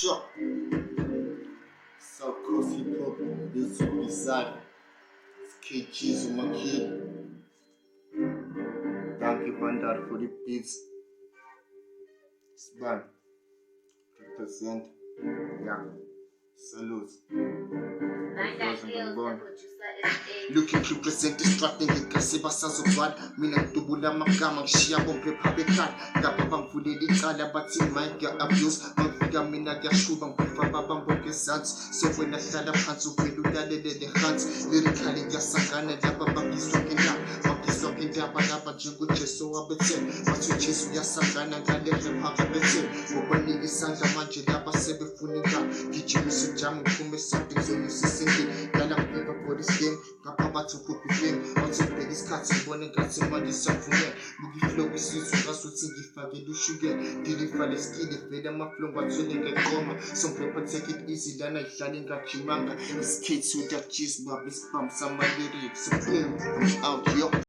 Sure. South Coast Hip Hop, music beside. KG's my kid. Thank you, Vandar, for the beats. Span. Represent. Yeah. Salute. 2001. Looking to present the strategy ngikasiba sazokwana mina ngidubula amagama ngishiya bonke phabekhala ngapha bangivule icala bathi mic abuse bangifika mina kuyashuba ngifa babambonke ezansi sewena hlala phansi uvela ulalelele hansi lyrically ngiyasangana laba babizwa ngendaba laba njengojesu wabethele bathi ujesu uyasangana ngale rap abethele ngokwanika isandla manje laba sebefuna ingane ngijimisa ujamu ngiphume something zonisisindi ngala ngiba for this game ngapha bathi ukhuphi fame bathi ubheka isikhathi ngibone ngathi manje siyavumela buka iflow isizwe ngasuthi ngifakele ushukela deliver leskini vele amaflow ngiwathwele ngekoma some rapper take it easy lana ihlale ngajimanga iskits with that cheese bab isibam sama lyrics out yo